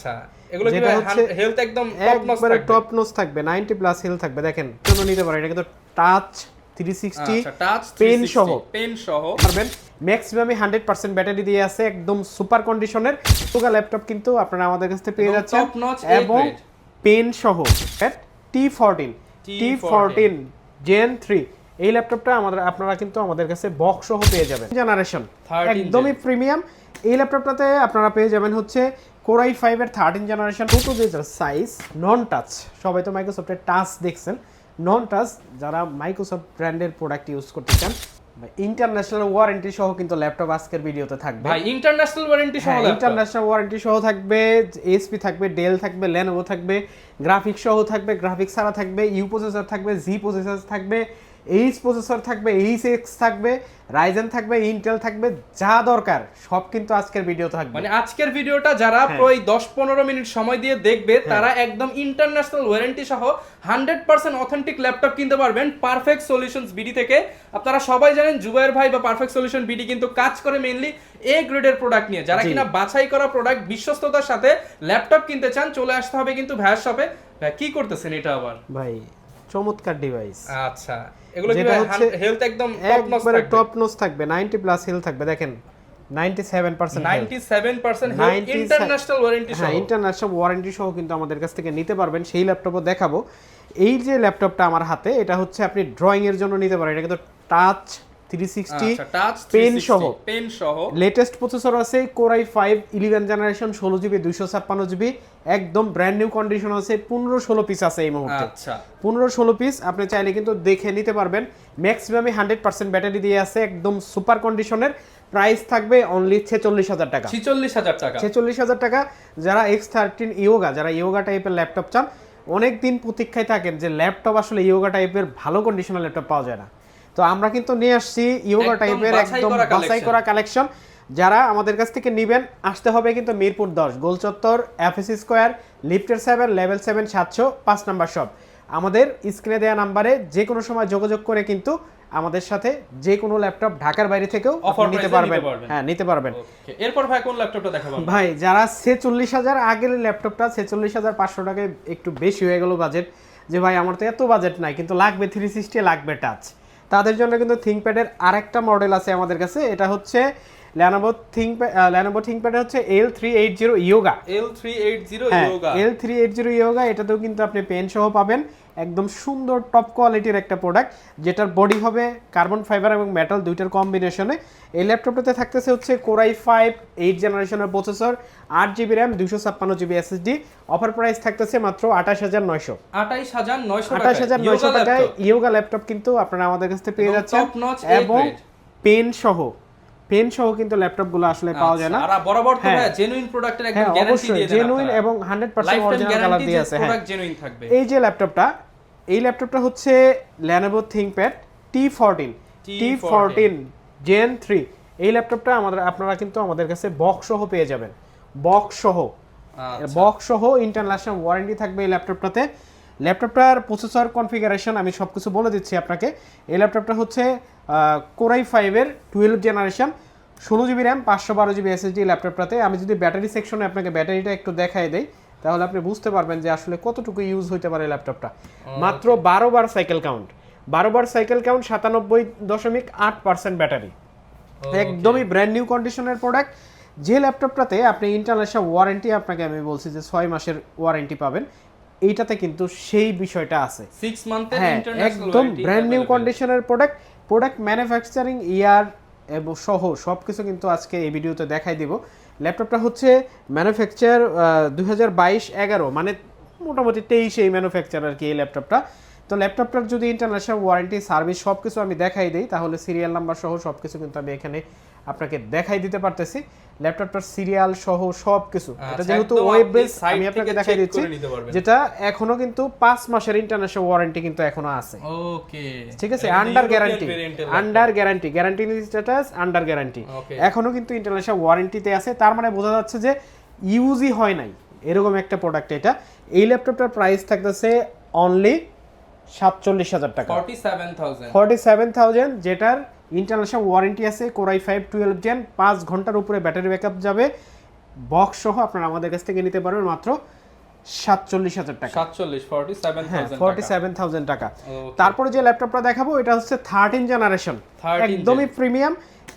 আচ্ছা, এগুলো কি হেলথ একদম টপ নচ থাকবে, 90 প্লাস হেলথ থাকবে। দেখেন জন্য নিতে পারেন, এটা কিন্তু টাচ 360 টাচ পেন সহ পারবেন। ম্যাক্সিমাম 100% ব্যাটারি দিয়ে আছে, একদম সুপার কন্ডিশনের টুকা ল্যাপটপ কিন্তু আপনারা আমাদের কাছ থেকে পেয়ে যাচ্ছেন এবং পেন সহ T14 Gen 3 এই ল্যাপটপটা আপনারা কিন্তু আমাদের কাছে বক্স সহ পেয়ে যাবেন। জেনারেশন একদমই প্রিমিয়াম। এই ল্যাপটপটাতে আপনারা পেয়ে যাবেন হচ্ছে Core i5 এর 13 জেনারেশন, টোটো ডিজিটাল সাইজ, নন টাচ। সবাই তো মাইক্রোসফটের টাচ দেখছেন, নন টাচ যারা মাইক্রোসফট ব্র্যান্ডের প্রোডাক্ট ইউজ করতে চান, ইন্টারন্যাশনাল ওয়ারেন্টি সহ কিন্তু ল্যাপটপ আজকের ভিডিওতে থাকবে। ভাই ইন্টারন্যাশনাল ওয়ারেন্টি সহ থাকবে, এইচপি থাকবে, ডেল থাকবে, লেনোভো থাকবে, গ্রাফিক্স সহ থাকবে, গ্রাফিক্স ছাড়া থাকবে, ইউ প্রসেসর থাকবে, জি প্রসেসর থাকবে, এইচ প্রসেসর থাকবে, এইচ এক্স থাকবে, রাইজেন থাকবে, ইন্টেল থাকবে, যা দরকার সব কিন্তু আজকের ভিডিওতে থাকবে। মানে আজকের ভিডিওটা যারা প্রায় 10-15 মিনিট সময় দিয়ে দেখবে তারা একদম ইন্টারন্যাশনাল ওয়ারেন্টি সহ 100% অথেন্টিক ল্যাপটপ কিনতে পারবেন পারফেক্ট সলিউশনস বিডি থেকে। আপনারা সবাই জানেন জুবায়ের ভাই বা পারফেক্ট সলিউশন বিডি কিন্তু কাজ করে মেইনলি এ গ্রেডের প্রোডাক্ট নিয়ে। যারা কিনা বাছাই করা প্রোডাক্ট বিশ্বস্ততার সাথে ল্যাপটপ কিনতে চান চলে আসতে হবে কিন্তু ভাইয়ের শপে। কি করতেছেন এটা আবার ভাই? চমৎকার ডিভাইস। আচ্ছা, এগুলো কি হেলথ একদম টপ নচ থাকবে, 90 প্লাস হেলথ থাকবে। দেখেন 97% হেলথ, ইন্টারন্যাশনাল ওয়ারেন্টি সহ। ইন্টারন্যাশনাল ওয়ারেন্টি সহ কিন্তু আমাদের কাছ থেকে নিতে পারবেন। সেই ল্যাপটপও দেখাবো। এই যে ল্যাপটপটা আমার হাতে, এটা হচ্ছে আপনি ড্রয়িং এর জন্য নিতে পারেন। এটা কিন্তু টাচ 360 পেন সহ লেটেস্ট প্রসেসর আছে, Core i5 11 generation, 16GB 256GB, একদম ব্র্যান্ড নিউ কন্ডিশন আছে। 15-16 পিস আছে এই মুহূর্তে। আচ্ছা, 15-16 পিস আপনি চাইলে কিন্তু দেখে নিতে পারবেন। ম্যাক্সিমামে 100% ব্যাটারি দিয়ে আছে, একদম সুপার কন্ডিশনের। প্রাইস থাকবে অনলি 46,000 টাকা। 46,000 টাকা। যারা X13 ইয়োগা, যারা ইয়োগা টাইপের ল্যাপটপ চান, অনেক দিন প্রতীক্ষায় থাকেন যে ল্যাপটপ আসলে ইয়োগা টাইপের ভালো কন্ডিশনের ল্যাপটপ পাওয়া যায় না, তো আমরা কিন্তু নিয়ে আসছি ইয়োগা টাইপের একদম বাছাই করা কালেকশন। যারা আমাদের কাছ থেকে নেবেন আসতে হবে কিন্তু মিরপুর 10 গোলচত্বর, এফএসসি স্কয়ার, লিফটের 7, লেভেল 7, 705 নাম্বার শপ। আমাদের স্ক্রিনে দেওয়া নাম্বারে যে কোনো সময় যোগাযোগ করে কিন্তু আমাদের সাথে যে কোনো ল্যাপটপ ঢাকার বাইরে থেকেও নিতে পারবেন। হ্যাঁ, নিতে পারবেন। এরপর ভাই কোন ল্যাপটপটা দেখাবেন? ভাই যারা 46,000 আগের ল্যাপটপটা 46,500 টাকায় একটু বেশি হয়ে গেল বাজেট, যে ভাই আমার তো এত বাজেট নাই কিন্তু লাগবে 360, লাগবে টাচ, তাদের জন্য কিন্তু থিংকপ্যাডের আরেকটা মডেল আছে আমাদের কাছে। এটা হচ্ছে Lenovo থিংকপ্যাড হচ্ছে L380 ইয়োগা। L380 ইয়োগা, এটাতেও কিন্তু আপনি পেন সহ পাবেন। একদম সুন্দর টপ কোয়ালিটির একটা প্রোডাক্ট, যেটার বডি হবে কার্বন ফাইবার এবং মেটাল দুইটার কম্বিনেশনে। এই ল্যাপটপটাতে থাকতেছে হচ্ছে Core i5 8 জেনারেশনের processor, 8GB RAM, 256GB SSD। Offer price থাকতেছে মাত্র 28,900 টাকায় ইয়োগা ল্যাপটপ কিন্তু আপনারা আমাদের কাছে পেয়ে যাচ্ছেন এবং পেন সহ কিন্তু ল্যাপটপগুলো আসলে পাওয়া যায় না। আর বরাবর তো ভাই জেনুইন প্রোডাক্টের একদম গ্যারান্টি দিয়ে দেন, জেনুইন এবং 100% অরিজিনাল কালার দিয়ে আছে। প্রোডাক্ট জেনুইন থাকবে। এই যে ল্যাপটপটা হচ্ছে Lenovo ThinkPad T14 Gen 3। এই ল্যাপটপটা আপনারা কিন্তু আমাদের কাছে বক্স সহ পেয়ে যাবেন। বক্স সহ ইন্টারন্যাশনাল ওয়ারেন্টি থাকবে এই ল্যাপটপটাতে। ল্যাপটপটার প্রসেসর কনফিগারেশন আমি সবকিছু বলে দিচ্ছি আপনাকে। এই ল্যাপটপটা হচ্ছে Core i5 এর 12 generation, 16GB RAM, 512GB SSD ল্যাপটপটাতে। আমি যদি ব্যাটারি সেকশনে আপনাকে ব্যাটারিটা একটু দেখাই দেই তাহলে আপনি বুঝতে পারবেন যে আসলে কতটুকু ইউজ হইতে পারে ল্যাপটপটা। মাত্র 12 বার সাইকেল কাউন্ট, 97.8% ব্যাটারি, একদমই ব্র্যান্ড নিউ কন্ডিশনের প্রোডাক্ট। যে ল্যাপটপটাতে আপনি ইন্টারন্যাশনাল ওয়ারেন্টি, আপনাকে আমি বলছি যে 6 মাসের ওয়ারেন্টি পাবেন, এইটাতে কিন্তু সেই বিষয়টা আছে। 6 মান্থের ইন্টারন্যাশনাল একদম ব্র্যান্ড নিউ কন্ডিশনের প্রোডাক্ট ম্যানুফ্যাকচারিং ইয়ার এবং সহ সবকিছু কিন্তু আজকে এই ভিডিওতে দেখাই দিব। ল্যাপটপটা হচ্ছে ম্যানুফ্যাকচার 2022-11, মানে মোটামুটি 23 এই ম্যানুফ্যাকচার আর কি এই ল্যাপটপটা। তো ল্যাপটপটার যদি ইন্টারন্যাশনাল ওয়ারেন্টি, সার্ভিস সবকিছু আমি দেখাই দিই তাহলে সিরিয়াল নাম্বার সহ সবকিছু কিন্তু আমি এখানে আপনাকে দেখাই দিতে পারতেছি। ল্যাপটপটার সিরিয়াল সহ সবকিছু, এটা যেহেতু ওয়েব বেস আমি আপনাকে দেখাই দিচ্ছি, যেটা এখনো কিন্তু 5 মাসের ইন্টারন্যাশনাল ওয়ারেন্টি কিন্তু এখনো আছে। ওকে, ঠিক আছে, under guarantee status under guarantee, এখনো কিন্তু ইন্টারন্যাশনাল ওয়ারেন্টিতে আছে। তার মানে বোঝা যাচ্ছে যে ইউজই হয় নাই এরকম একটা প্রোডাক্ট এটা। এই ল্যাপটপটার প্রাইস থাকতেছে অনলি 47,000 টাকা, 47,000, যেটার ইন্টারন্যাশনাল ওয়ারেন্টি আছে। Core i5 12 Gen, 5 ঘন্টার উপরে ব্যাটারি ব্যাকআপ যাবে, বক্স সহ আপনারা আমাদের কাছ থেকে নিতে পারবেন মাত্র 47,000 টাকা। 47,000 টাকা। তারপরে যে ল্যাপটপটা দেখাবো এটা হচ্ছে 13 জেনারেশন, একদমই প্রিমিয়াম।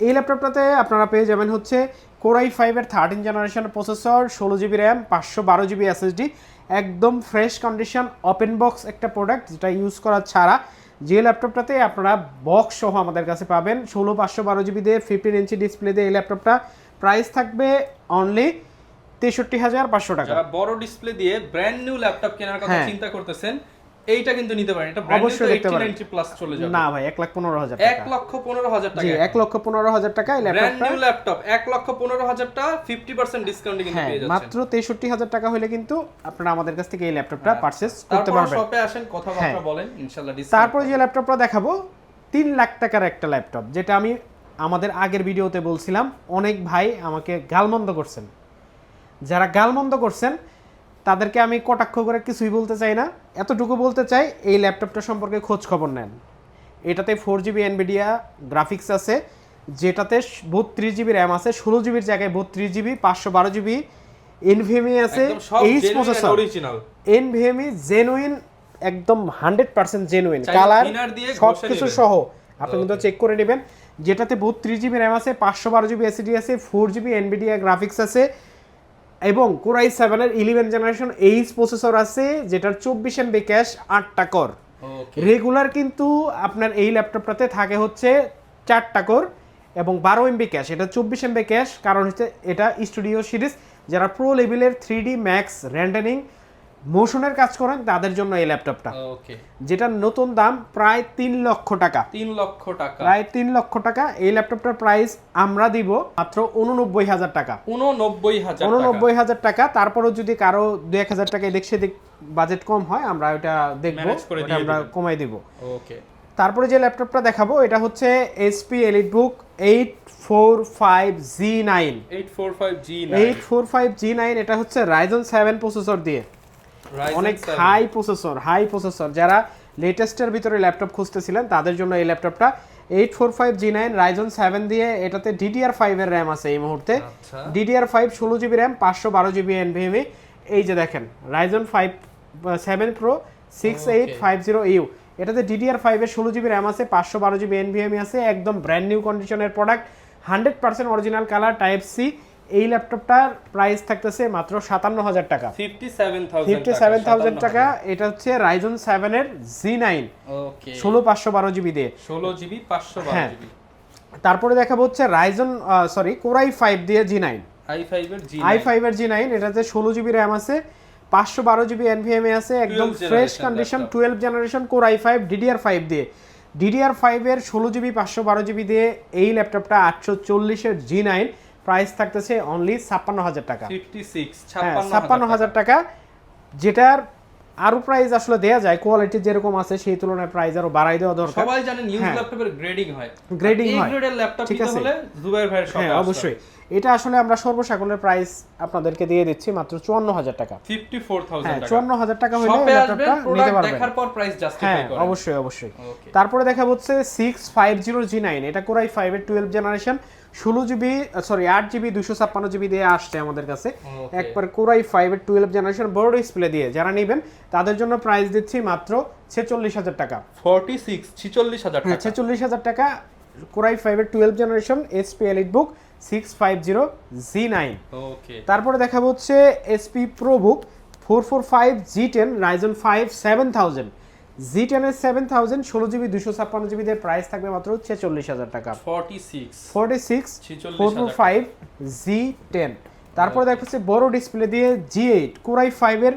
এই ল্যাপটপটাতে আপনারা পেয়ে যাবেন হচ্ছে Core i5 এর 13 generation processor, 16GB RAM, 512GB SSD, একদম ফ্রেশ কন্ডিশন ওপেন বক্স একটা প্রোডাক্ট যেটা ইউজ করা ছাড়া। যে ল্যাপটপটাতে আপনারা বক্স সহ আমাদের কাছে পাবেন 16/512GB দিয়ে 15 ইঞ্চি ডিসপ্লে দিয়ে। এই ল্যাপটপটা প্রাইস থাকবে অনলি 63,500 টাকা। যারা বড় ডিসপ্লে দিয়ে ব্র্যান্ড নিউ ল্যাপটপ কেনার কথা চিন্তা করতেছেন এইটা কিন্তু নিতে পারেন। এটা ব্র্যান্ড নিউ 80-90 প্লাস চলে যাবে। না ভাই 1,15,000 টাকা। 1,15,000 টাকা। জি 1,15,000 টাকা এই ল্যাপটপটা। ব্র্যান্ড নিউ ল্যাপটপ 1,15,000 টাকা 50% ডিসকাউন্টে কিন্তু পেয়ে যাচ্ছেন। মাত্র 63,000 টাকা হলে কিন্তু আপনারা আমাদের কাছ থেকে এই ল্যাপটপটা পারচেজ করতে পারবেন। তারপর শপে আসেন, কথাবার্তা বলেন, ইনশাআল্লাহ ডিসকাউন্ট। তারপর যে ল্যাপটপটা দেখাবো 3 লাখ টাকার একটা ল্যাপটপ, যেটা আমি আমাদের আগের ভিডিওতে বলছিলাম। অনেক ভাই আমাকে গালমন্দ করছেন, যারা গালমন্দ করছেন তাদেরকে আমি কটাক্ষ করে কিছুই বলতে চাই না, এতটুকু বলতে চাই এই ল্যাপটপটা সম্পর্কে খোঁজ খবর নেন। এটাতে 4GB NVIDIA গ্রাফিক্স আছে, যেটাতে 32GB RAM আছে, 16GBর জায়গায় 32GB, 512GB NVMe আছে, H processor original NVMe genuine, একদম 100% জেনুইন কালার সব কিছু সহ আপনি কিন্তু চেক করে নেবেন। যেটাতে 32GB RAM আছে, 512GB SSD আছে, 4GB NVIDIA গ্রাফিক্স আছে এবং Core i7 এর 11 জেনারেশন এইচ প্রসেসর আছে, যেটার 24 MB ক্যাশ, 8টা কোর। রেগুলার কিন্তু আপনার এই ল্যাপটপটাতে থাকে হচ্ছে 4টা কোর এবং 12 MB ক্যাশ। এটা 24 MB ক্যাশ, কারণ হচ্ছে এটা স্টুডিও সিরিজ। যারা প্রো লেভেলের 3D ম্যাক্স রেন্ডারিং মোশনের কাজ করেন তাদের জন্য এই ল্যাপটপটা, যেটা নতুন দাম প্রায় 3 লক্ষ টাকা। 3 লক্ষ টাকা, প্রায় 3 লক্ষ টাকা। এই ল্যাপটপটার প্রাইস আমরা দিব মাত্র 89,000 টাকা। 89,000 টাকা। তারপরেও যদি কারো 2-1,000 টাকা এদিক সেদিক বাজেট কম হয় আমরা ওটা দেখবো, ওটা আমরা কমাই দিব। ওকে। তারপরে যে ল্যাপটপটা দেখাবো এটা হচ্ছে HP EliteBook 845G9। 845G9 এটা হচ্ছে Ryzen 7 প্রসেসর দিয়ে, অনেক হাই প্রসেসর। যারা লেটেস্টের ভিতরে ল্যাপটপ খুঁজতেছিলেন তাদের জন্য এই ল্যাপটপটা। 845G9 Ryzen 7 দিয়ে, এটাতে DDR5 এর RAM আছে এই মুহূর্তে। DDR5 16GB RAM, 512GB NVMe। এই যে দেখেন Ryzen 7 Pro 6850U, এটাতে DDR5 এর 16GB RAM আছে, 512GB NVMe আছে, একদম ব্র্যান্ড নিউ কন্ডিশনের product, 100% original colour, type C. এই ল্যাপটপটার প্রাইস থাকতেছে মাত্র 57,000 টাকা। 57,000 টাকা। এটা হচ্ছে Ryzen 7 এর G9, ওকে, 16/512GB দিয়ে, 16GB 512GB। তারপরে দেখাবো হচ্ছে Core i5 দিয়ে G9, i5 এর G9। এটাতে 16GB RAM আছে, 512GB NVMe আছে, একদম fresh condition, 12 generation Core i5 DDR5 দিয়ে। DDR5 এর 16GB 512GB দিয়ে এই ল্যাপটপটা 840 এর G9 প্রাইস থাকতেছে অনলি 56,000 টাকা। 56,000 টাকা, যেটার আরো প্রাইস আসলে দেয়া যায়, কোয়ালিটি যেরকম আছে সেই তুলনায় প্রাইস আরো বাড়াই দেওয়া দরকার। সবাই জানেন ইউজ ল্যাপটপের গ্রেডিং হয়, গ্রেডিং হয়। এই গ্রেডের ল্যাপটপ কিনতে হলে জুবাইর ভাইয়ের শপে আসতে হবে। অবশ্যই। এটা আসলে আমরা সর্বসাকুল্যের প্রাইস আপনাদেরকে দিয়ে দিচ্ছি মাত্র 54,000 টাকা। 54,000 টাকা। 54,000 টাকা হলে ল্যাপটপটা নিতে পারবেন। দেখার পর প্রাইস জাস্টিফাই করেন। অবশ্যই। তারপরে দেখাবো হচ্ছে 650G9, এটা Core i5 এর 12 জেনারেশন, 8GB 256GB দিয়ে আসছে আমাদের কাছে। একবার Core i5 এর 12 জেনারেশন বড় ডিসপ্লে দিয়ে যারা নেবেন তাদের জন্য প্রাইস দিচ্ছি মাত্র 46,000 টাকা। 46,000 টাকা। 46,000 টাকা। Core i5 এর 12 জেনারেশন HP EliteBook 650G9। ওকে। তারপরে দেখাবো হচ্ছে HP ProBook 445G10 Ryzen 5 7000। G10 এর 7000 16GB 256GB দিয়ে প্রাইস থাকবে মাত্র 46,000 টাকা। 46 445G10। তারপরে দেখাচ্ছে বড় ডিসপ্লে দিয়ে G8 Core i5 এর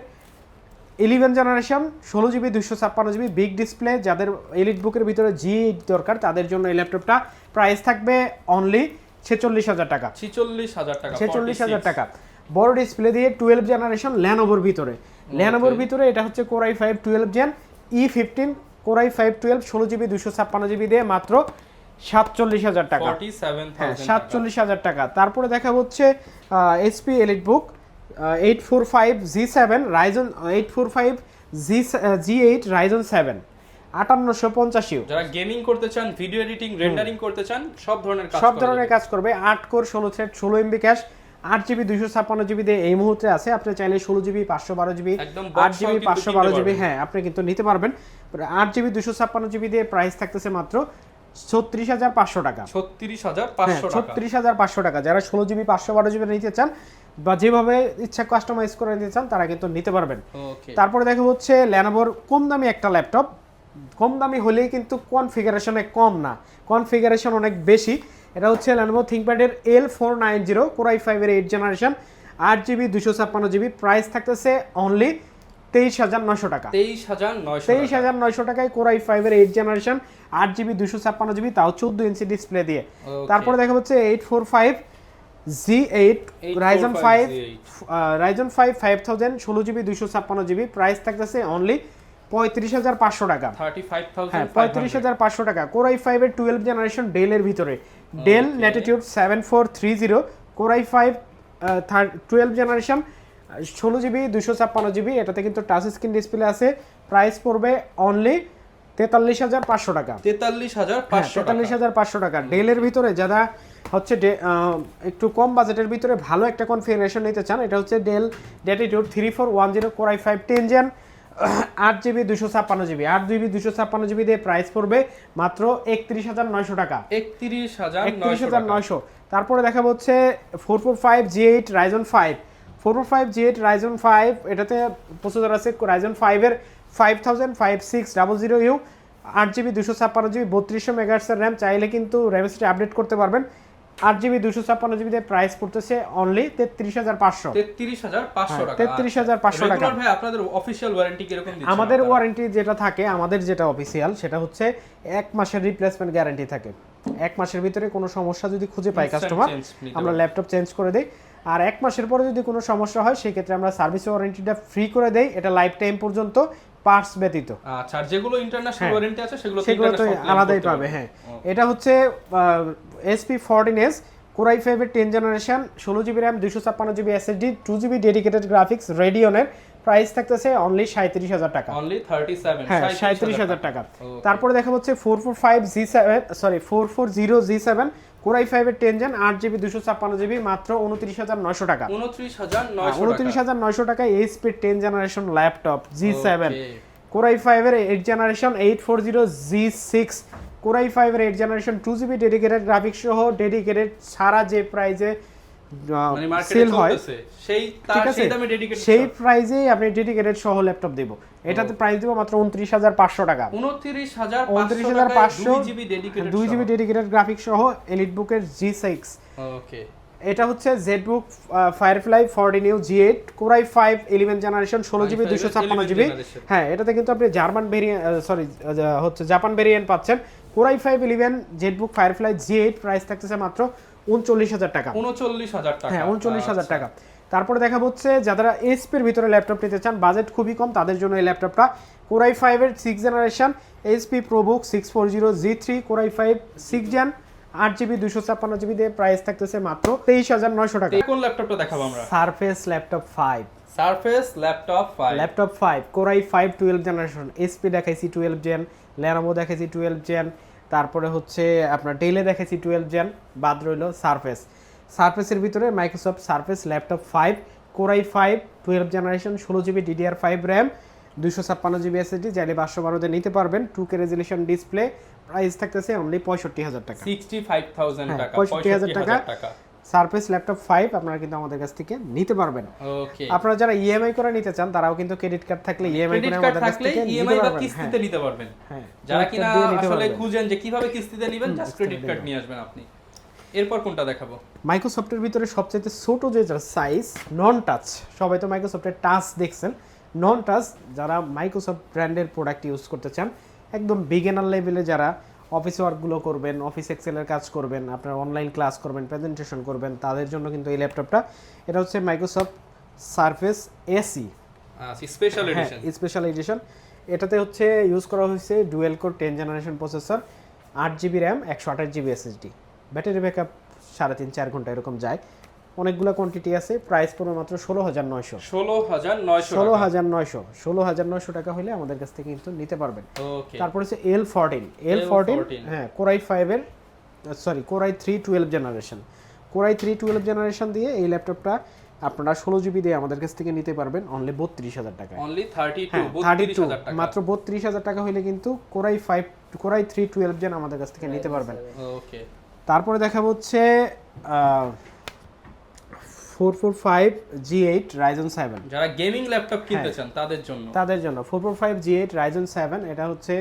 11 generation 16GB 256GB big display. যাদের EliteBook এর ভিতরে G8 দরকার তাদের জন্য এই ল্যাপটপটা প্রাইস থাকবে অনলি 46,000 টাকা। 46,000 টাকা। বড় ডিসপ্লে দিয়ে 12 জেনারেশন Lenovoর ভিতরে, এটা হচ্ছে Core i5 12 Gen E15 Core i5 12 16GB 256GB দিয়ে মাত্র 47,000 টাকা। 47,000 টাকা। তারপরে দেখা হচ্ছে HP EliteBook 845G7 Ryzen 845G8 Ryzen 7 5850। যারা গেমিং করতে চান, ভিডিও এডিটিং, রেন্ডারিং করতে চান, সব ধরনের কাজ করবে। 8 core 16 thread 16 MB cash, 8GB 256GB দিয়ে এই মুহূর্তে আছে। আপনি চাইলে 16GB 512GB একদম 8GB 512GB হ্যাঁ আপনি কিন্তু নিতে পারবেন। 8GB 256GB দিয়ে প্রাইস থাকতেছে মাত্র 36500 টাকা। 36500 টাকা। যারা 16GB 512GB নিতে চান বা যেভাবে ইচ্ছা কাস্টমাইজ করে নিতে চান তারা কিন্তু নিতে পারবেন। তারপরে দেখা হচ্ছে Lenovoর কম দামি একটা ল্যাপটপ, কম দামি হলেই কিন্তু কনফিগারেশনে কম না, কনফিগারেশন অনেক বেশি। এটা হচ্ছে Lenovo ThinkPad এর L490 Core i5 এর 8th generation 8GB 256GB, price থাকতেছে অনলি 23900 টাকা। 23900 টাকায় Core i5 এর 8th জেনারেশন 8GB 256GB, তাও 14 ইঞ্চি ডিসপ্লে দিয়ে। তারপরে দেখা হচ্ছে 845 Z8 Ryzen 5 5000 16GB 256GB, price থাকতেছে অনলি 35500 টাকা। 35500 টাকা। Core i5 এর 12th জেনারেশন ডেলের ভিতরে del Latitude 7430 Core i5 12th generation 16GB 256GB, এটাতে কিন্তু টাচ স্ক্রিন ডিসপ্লে আছে। প্রাইস পড়বে অনলি 43500 টাকা। 43500 টাকা। ডেলের ভিতরে যারা হচ্ছে একটু কম বাজেটের ভিতরে ভালো একটা কনফিগারেশন নিতে চান, এটা হচ্ছে del Latitude 3410 Core i5 10th gen 8GB 256GB 8GB 256GB দিয়ে প্রাইস পড়বে মাত্র 31900 টাকা। 31900। তারপরে দেখাবো হচ্ছে 445 G8 Ryzen 5 445 G8 Ryzen 5, এটাতে প্রসেসর আছে Ryzen 5 এর 5600U 8GB 256GB 3200 MHz এর RAM, চাইলে কিন্তু RAM আপডেট করতে পারবেন। 8GB 256GB দিয়ে প্রাইস পড়তেছে অনলি 33500 টাকা। ভাই আপনাদের অফিশিয়াল ওয়ারেন্টি কি রকম দিচ্ছেন? আমাদের ওয়ারেন্টি যেটা থাকে, আমাদের যেটা অফিশিয়াল সেটা হচ্ছে 1 মাসের রিপ্লেসমেন্ট গ্যারান্টি থাকে। 1 মাসের ভিতরে কোনো সমস্যা যদি খুঁজে পায় কাস্টমার, আমরা ল্যাপটপ চেঞ্জ করে দেই। আর 1 মাসের পরে যদি কোনো সমস্যা হয় সেই ক্ষেত্রে আমরা সার্ভিস ওয়ারেন্টিটা ফ্রি করে দেই, এটা লাইফ টাইম পর্যন্ত, পার্টস ব্যতীত। আচ্ছা, আর যেগুলো ইন্টারন্যাশনাল ওয়ারেন্টি আছে সেগুলো তো আলাদাই পাবে। হ্যাঁ, এটা হচ্ছে SP14S Core i5 এর 10th generation 16GB RAM 256GB SSD 2GB dedicated graphics রেডিয়নের, প্রাইস থাকতেছে অনলি 37000 টাকা। অনলি 37 হ্যাঁ 37000 টাকা। তারপরে দেখা হচ্ছে 440G7 Core i5 এর 10th জেন 8GB 256GB, মাত্র 29900 টাকা। 29900 টাকায় HP 10th generation laptop G7 Core i5 এর 8th generation 840G6 Core i5 এর 8th generation 2GB dedicated graphics সহ ডেডিকেটেড ছাড়া যে প্রাইসে সেল হয় সেই প্রাইসেই আপনি ডেডিকেটেড সহ ল্যাপটপ দেব। এটাতে প্রাইস দেব মাত্র 29500 টাকা। 29500 2GB ডেডিকেটেড গ্রাফিক্স সহ এলিটবুকের G6। ওকে, এটা হচ্ছে ZBook Firefly 14U G8 Core i5 11th generation 16GB 256GB। হ্যাঁ, এটাতে কিন্তু আপনি জার্মান ভেরিয়েন্ট হচ্ছে জাপান ভেরিয়েন্ট পাচ্ছেন। Core i5 11 ZBook Firefly G8, price থাকতেছে মাত্র 39000 টাকা। 39000 টাকা। হ্যাঁ 39000 টাকা। তারপরে দেখাবো হচ্ছে যারা HP এর ভিতরে ল্যাপটপ নিতে চান, বাজেট খুবই কম, তাদের জন্য এই ল্যাপটপটা Core i5 এর 6th generation HP ProBook 640G3 Core i5 6th gen 8GB 256GB দিয়ে প্রাইস থাকতেছে মাত্র 23900 টাকা। কোন ল্যাপটপটা দেখাবো আমরা? Surface Laptop 5 laptop 5 Core i5 12th generation. HP দেখাইছি 12th জেন, Lenovo দেখাইছি 12th জেন, তারপরে হচ্ছে আপনার ডেলে দেখাইছি 12th জেন, বাদ রইল সারফেসের ভিতরে Microsoft surface laptop 5 Core i5 12th generation 16GB DDR5 RAM 256GB SSD, চাইলে 512 দিয়ে নিতে পারবেন। 2K রেজোলিউশন ডিসপ্লে, প্রাইস থাকতেছে অনলি 65000 টাকা। 65000 টাকা। 65000 টাকা সারফেস ল্যাপটপ 5 আপনারা কিন্তু আমাদের কাছ থেকে নিতে পারবেন। ওকে, আপনারা যারা ইএমআই করে নিতে চান তারাও কিন্তু ক্রেডিট কার্ড থাকলে ইএমআই করে আমাদের কাছ থেকে ইএমআই বা কিস্তিতে নিতে পারবেন। হ্যাঁ, যারা কিনা আসলে খুঁজেন যে কিভাবে কিস্তিতে নেবেন, জাস্ট ক্রেডিট কার্ড নিয়ে আসবেন আপনি। এরপর কোনটা দেখাবো? মাইক্রোসফটের ভিতরে সবচেয়ে ছোট যে সাইজ নন টাচ, সবাই তো মাইক্রোসফটের টাচ দেখছেন, নন টাচ যারা মাইক্রোসফট ব্র্যান্ডের প্রোডাক্ট ইউজ করতে চান, একদম বিগিনার লেভেলে যারা অফিস ওয়ার্কগুলো করবেন, অফিস এক্সেলের কাজ করবেন, আপনার অনলাইন ক্লাস করবেন, প্রেজেন্টেশন করবেন, তাদের জন্য কিন্তু এই ল্যাপটপটা। এটা হচ্ছে Microsoft surface AC special edition. এটাতে হচ্ছে ইউজ করা হয়েছে dual core 10th generation processor, 8GB RAM 128GB SSD, battery backup 3.5-4 ঘন্টা এরকম যায়। অনেকগুলো কোয়ান্টিটি আছে। প্রাইস পড়বে মাত্র 16900 16900 টাকা হলে আমাদের কাছ থেকে কিন্তু নিতে পারবেন। তারপর হচ্ছে L14 হ্যাঁ Core i5 এর Core i3 12th generation core i 3 12 generation দিয়ে এই ল্যাপটপটা আপনারা 16 জিবি দিয়ে আমাদের কাছ থেকে নিতে পারবেন অনলি 32000 টাকা। অনলি 32000 টাকা, মাত্র 32000 টাকা হলে কিন্তু কোরাই 3 12 জেন আমাদের কাছ থেকে নিতে পারবেন। ওকে, তারপরে দেখাবো হচ্ছে 445 G8 Ryzen 7, যারা গেমিং ল্যাপটপ কিনতে চান তাদের জন্য 445 G8 Ryzen 7, এটা হচ্ছে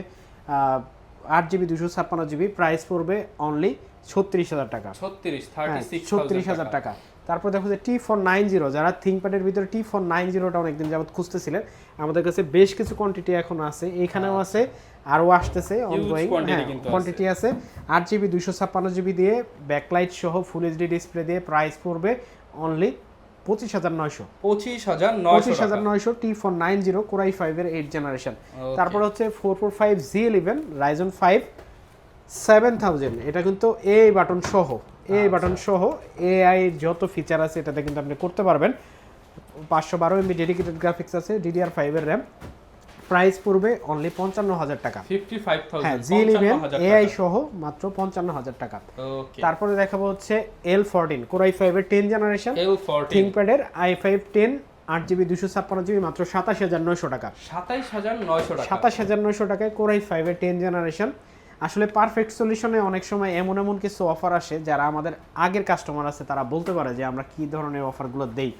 8GB 256GB, প্রাইস পড়বে অনলি 36000 টাকা। 36000 টাকা। তারপর দেখো যে T490, যারা থিংকপ্যাডের ভিতরে T490টা অনেকদিন যাবত খুঁজতেছিলেন, আমাদের কাছে বেশ কিছু কোয়ান্টিটি এখন আছে, এইখানেও আছে, আরও আসতেছে, অনগোয়িং কোয়ান্টিটি আছে। 8GB 256GB দিয়ে ব্যাকলাইট সহ ফুল এইচডি ডিসপ্লে দিয়ে প্রাইস পড়বে অনলি 25900 T490 কোরাই 5 এর 8 জেনারেশন। তারপর হচ্ছে 445 Z11 Ryzen 5 7000, এটা কিন্তু এই বাটন সহ এআই যত ফিচার আছে এটাতে কিন্তু আপনি করতে পারবেন। 512 MB ডেডিকেটেড গ্রাফিক্স আছে, DDR5 এর RAM, প্রাইস পড়বে অনলি 55000 টাকা। 55000, হ্যাঁ, Z11 এআই সহ মাত্র 55000 টাকা। তারপরে দেখাবো হচ্ছে L14 কোরাই 5 এর 10 জেনারেশন, থিংকপ্যাডের i5 10 8GB 256GB, মাত্র 27900 টাকা। 27900 টাকায় কোরাই 5 এর 10 জেনারেশন। আসলে পারফেক্ট সলিউশনে অনেক সময় এমন কিছু অফার আসে যারা আমাদের আগের কাস্টমার আছে তারা বলতে পারে যে আমরা কি ধরনের অফারগুলো দেই।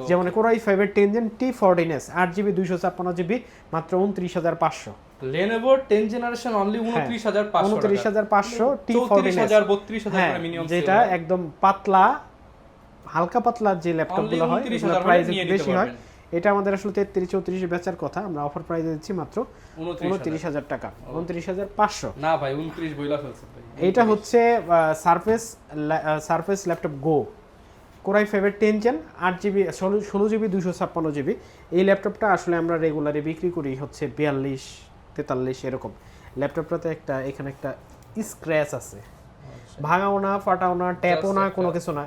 যেমন কোরাই 5 এর 10 জেন T14s 8GB 256GB, মাত্র 29500। Lenovo 10 জেনারেশন অনলি 29500 T14s, 33000 করে মিনিমাম, যেটা একদম পাতলা হালকা পাতলা যে ল্যাপটপগুলো হয় এগুলো প্রাইস বেশি হয়। এটা আমাদের আসলে 33-34 বেচার কথা, আমরা অফার প্রাইসে দিচ্ছি মাত্র 29000 টাকা, 29500। না ভাই 29 বইলা ফেলছে ভাই। এটা হচ্ছে সারফেস ল্যাপটপ গো কোরাই 5 এর 10 জেন 8GB 16GB 256GB। এই ল্যাপটপটা আসলে আমরা রেগুলারে বিক্রি করি হচ্ছে 42-43 এরকম। ল্যাপটপটাতে এখানে একটা স্ক্র্যাচ আছে, ভাঙাও না, ফাটাও না, ট্যাপও না, কোনো কিছু না,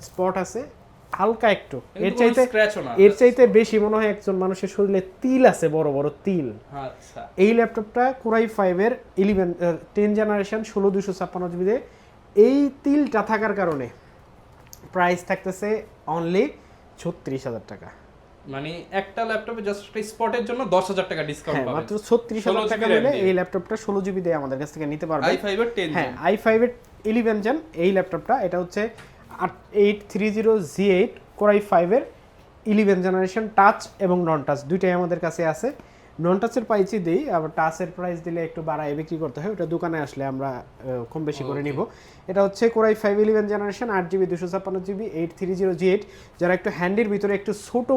স্পট আছে হালকা একটু। এর চাইতে বেশি মনে হয় একজন মানুষের শরীরে তিল আছে, বড় বড় তিল। আচ্ছা, এই ল্যাপটপটা কোরাই 5 এর 10 জেনারেশন 16256GB দিয়ে এই তিলটা থাকার কারণে প্রাইস থাকতেছে অনলি 36000 টাকা। মানে একটা ল্যাপটপে জাস্ট একটা স্পটের জন্য 10000 টাকা ডিসকাউন্ট পাবেন। মাত্র 36000 টাকা হলে এই ল্যাপটপটা 16GB দিয়ে আমাদের কাছ থেকে নিতে পারবেন। i5 এর 10 হ্যাঁ, i5 এর 11 জেন এই ল্যাপটপটা, এটা হচ্ছে 830 Z8 কোরাই 5 এর 11 জেনারেশন, টাচ এবং নন টাচ দুইটাই আমাদের কাছে আছে। নন টাচের প্রাইসই দেই, আবার টাচের প্রাইস দিলে একটু বাড়ায় বিক্রি করতে হয়, ওটা দোকানে আসলে আমরা কম বেশি করে নিব। এটা হচ্ছে core i 5 11 generation 8GB 256GB 830 Z8। যারা একটু হ্যান্ডির ভিতরে একটু ছোট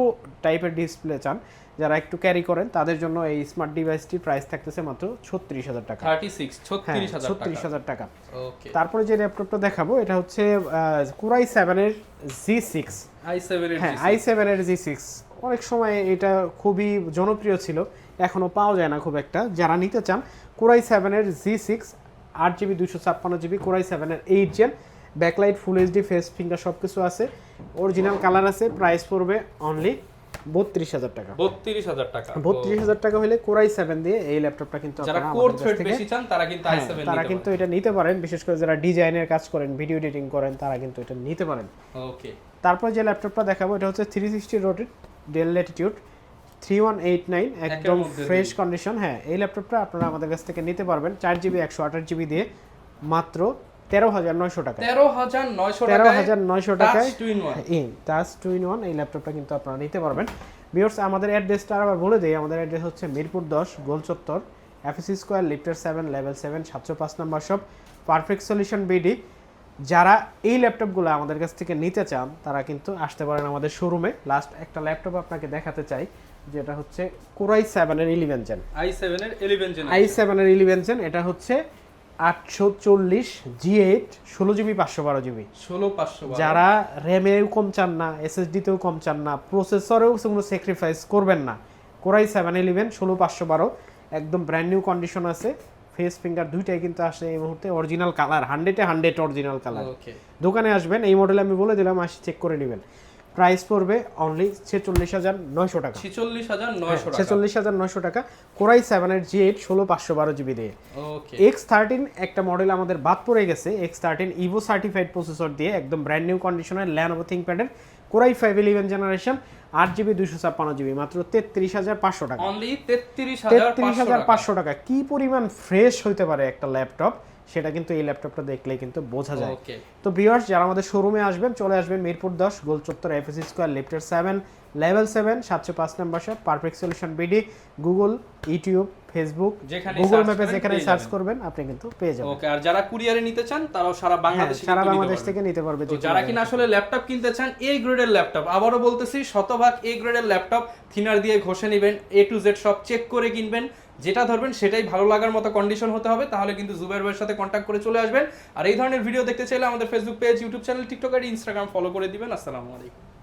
টাইপের ডিসপ্লে চান, যারা একটু ক্যারি করেন, তাদের জন্য এই স্মার্ট ডিভাইসটির প্রাইস থাকতেছে মাত্র 36000 টাকা। 36000 টাকা। ওকে, তারপরে যে ল্যাপটপটা দেখাবো এটা হচ্ছে কোরাই 7 এর G6, i7 এর G6। অনেক সময় এটা খুবই জনপ্রিয় ছিল, এখনো পাওয়া যায় না খুব একটা। যারা নিতে চান কোরাই 7 এর G6 8GB 256GB, কোরাই 7 এর 8 gen, backlight full HD face finger সবকিছু আছে, অরিজিনাল কালার আছে, প্রাইস পড়বে অনলি 32000 টাকা। 32000 টাকা হলে কোরাই 7 দিয়ে এই ল্যাপটপটা কিন্তু যারা কোর থ্রেড বেশি চান তারা কিন্তু i7 তারা কিন্তু এটা নিতে পারেন, বিশেষ করে যারা ডিজাইনের কাজ করেন, ভিডিও এডিটিং করেন, তারা কিন্তু এটা নিতে পারেন। ওকে, তারপর যে ল্যাপটপটা দেখাবো এটা হচ্ছে 360 রোটেট ডেল ল্যাটিটিউড 3189, একদম ফ্রেশ কন্ডিশন। হ্যাঁ, এই ল্যাপটপটা আপনারা আমাদের কাছ থেকে নিতে পারবেন 4GB 128GB দিয়ে মাত্র 13900 টাকা। 13900 টাকায় টাচ 2-in-1 এই ল্যাপটপটা কিন্তু আপনারা নিতে পারবেন। ভিউয়ার্স, আমাদের অ্যাড্রেসটা আবার বলে দেই, আমাদের অ্যাড্রেস হচ্ছে মিরপুর 10 গোল চত্বর, FEC square, লিফটার 7, level 7, 705 number shop, perfect solution BD. যারা এই ল্যাপটপগুলো আমাদের কাছ থেকে নিতে চান তারা কিন্তু আসতে পারেন আমাদের শোরুমে। লাস্ট একটা ল্যাপটপ আপনাকে দেখাতে চাই, যেটা হচ্ছে কোরাই 7 এর 11 জেন, i7 এর 11 জেন। এটা হচ্ছে 840 G8 16GB 512GB। যারা র্যামেও কম চান না, SSD-তেও কম চান না, প্রসেসরেও কোনো স্যাক্রিফাইস করবেন না, কোরাই 711 16512 একদম ব্র্যান্ড নিউ কন্ডিশন আছে, ফেস ফিঙ্গার দুইটাই কিন্তু আসে এই মুহূর্তে, অরিজিনাল কালার 100-এ 100 অরিজিনাল কালার। দোকানে আসবেন, এই মডেল আমি বলে দিলাম, আসি চেক করে নেবেন। প্রাইস পড়বে অনলি 46,900 টাকা। 46,900 টাকা কোরাই 7 এর G8 16512 জিবি দিয়ে। ওকে, X13 একটা মডেল আমাদের বাদ পড়ে গেছে, X13 ইভো সার্টিফাইড প্রসেসর দিয়ে একদম ব্র্যান্ড নিউ কন্ডিশনের Lenovo ThinkPad এর কোরাই 5 11 জেনারেশন 8GB 256GB মাত্র 33,500 টাকা। অনলি 33,500 টাকা। কি পরিমাণ ফ্রেশ হইতে পারে একটা ল্যাপটপ, সেটা কিন্তু এই ল্যাপটপটা দেখলেই কিন্তু বোঝা যায়। তো ভিউয়ার্স, যারা আমাদের শোরুমে আসবেন, চলে আসবেন মিরপুর 10 গোল চত্বর এফএসসি স্কয়ার লিফটের 7 level 7 705 number shop perfect solution BD. Google, YouTube, Facebook, Google ম্যাপে যেখানে সার্চ করবেন আপনি কিন্তু পেয়ে যাবেন। ওকে, আর যারা কুরিয়ারে নিতে চান তারাও সারা বাংলাদেশ থেকে নিতে পারবে। তো যারা কিনা আসলে ল্যাপটপ কিনতে চান এ গ্রেডের ল্যাপটপ, আবারও বলতেছি শতভাগ এ গ্রেডের ল্যাপটপ, থিনার দিয়ে ঘষে নেবেন, A to Z সব চেক করে কিনবেন, যেটা ধরবেন সেটাই ভালো লাগার মতো কন্ডিশন হতে হবে, তাহলে কিন্তু জুবাইর ভাইয়ের সাথে কন্ট্যাক্ট করে চলে আসবেন। আর এই ধরনের ভিডিও দেখতে চাইলে আমাদের Facebook page, YouTube channel, TikTok আর ইনস্টাগ্রাম ফলো করে দিবেন। আসসালামু আলাইকুম।